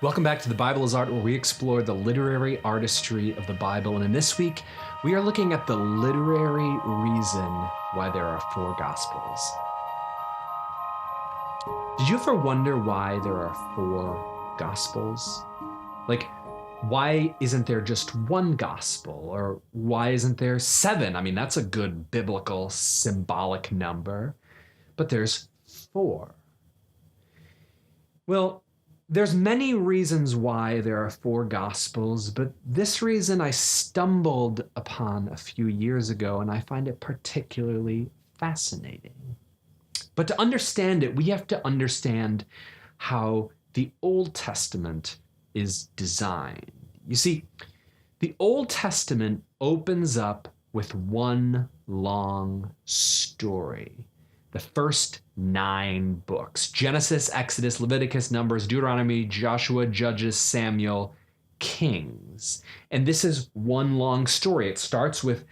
Welcome back to The Bible is Art, where we explore the literary artistry of the Bible. And in this week, we are looking at the literary reason why there are four Gospels. Did you ever wonder why there are four Gospels? Like, why isn't there just one Gospel? Or why isn't there seven? I mean, that's a good biblical symbolic number. But there's four. Well, there's many reasons why there are four Gospels, but this reason I stumbled upon a few years ago, and I find it particularly fascinating. But to understand it, we have to understand how the Old Testament is designed. You see, the Old Testament opens up with one long story. The first 9 books: Genesis, Exodus, Leviticus, Numbers, Deuteronomy, Joshua, Judges, Samuel, Kings. And this is one long story. It starts with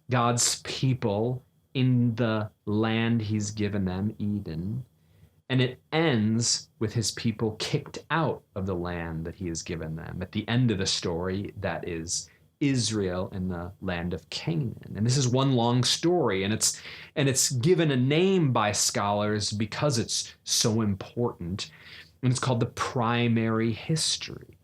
God's people in the land he's given them, Eden, and it ends with his people kicked out of the land that he has given them. At the end of the story, that is Israel in the land of Canaan. And this is one long story, and it's given a name by scholars because it's so important, and it's called the primary history.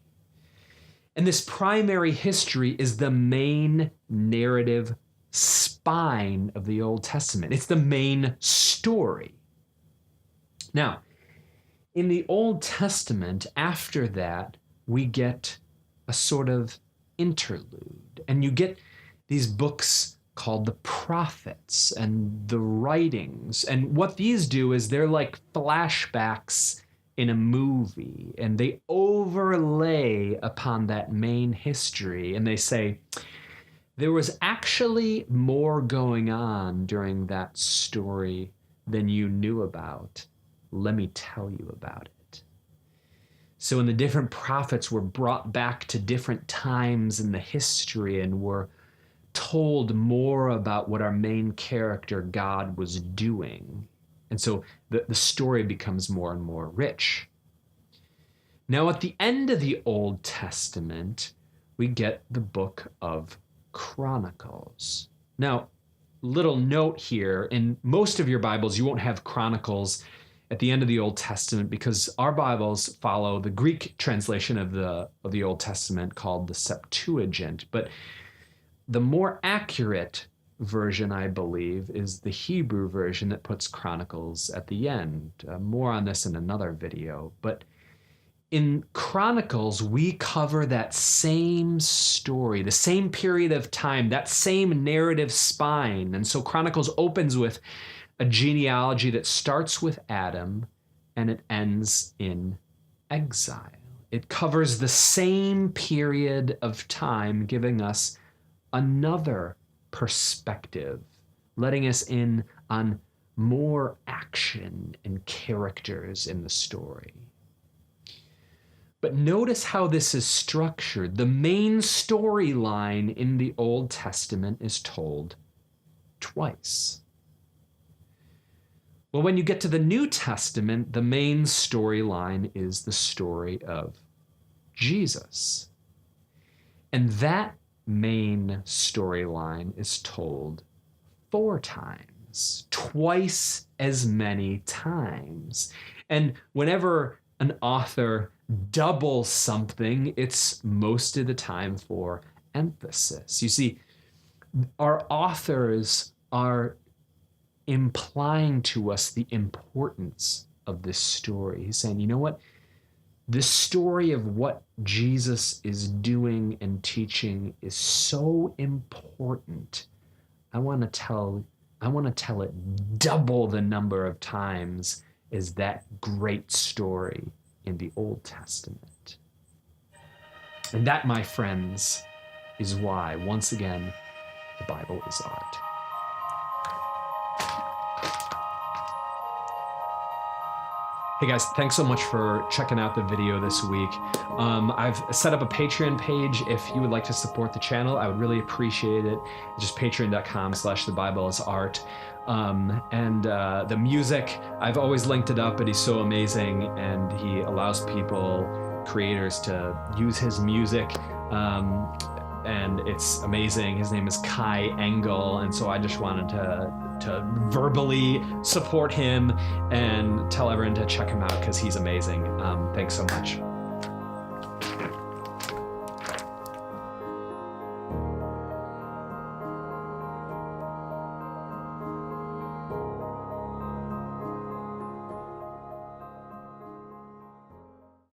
And this primary history is the main narrative spine of the Old Testament. It's the main story. Now, in the Old Testament, after that, we get a sort of interlude, and you get these books called the prophets and the writings. And what these do is they're like flashbacks in a movie, and they overlay upon that main history, and they say, there was actually more going on during that story than you knew about. Let me tell you about it. So when the different prophets were brought back to different times in the history and were told more about what our main character, God, was doing. And so the story becomes more and more rich. Now at the end of the Old Testament, we get the book of Chronicles. Now, little note here, in most of your Bibles, you won't have Chronicles at the end of the Old Testament because our Bibles follow the Greek translation of the Old Testament called the Septuagint. But the more accurate version, I believe, is the Hebrew version that puts Chronicles at the end. More on this in another video. But in Chronicles, we cover that same story, the same period of time, that same narrative spine. And so Chronicles opens with a genealogy that starts with Adam and it ends in exile. It covers the same period of time, giving us another perspective, letting us in on more action and characters in the story. But notice how this is structured. The main storyline in the Old Testament is told twice. Well, when you get to the New Testament, the main storyline is the story of Jesus. And that main storyline is told 4 times, twice as many times. And whenever an author doubles something, it's most of the time for emphasis. You see, our authors are implying to us the importance of this story. He's saying, you know what? This story of what Jesus is doing and teaching is so important. I want to tell it double the number of times as that great story in the Old Testament. And that, my friends, is why, once again, the Bible is art. Hey guys, thanks so much for checking out the video this week. I've set up a Patreon page if you would like to support the channel. I would really appreciate it. It's just patreon.com/thebibleisart. The music, I've always linked it up, but he's so amazing and he allows people creators to use his music. And it's amazing. His name is Kai Engel, and so I just wanted to verbally support him and tell everyone to check him out because he's amazing. Thanks so much.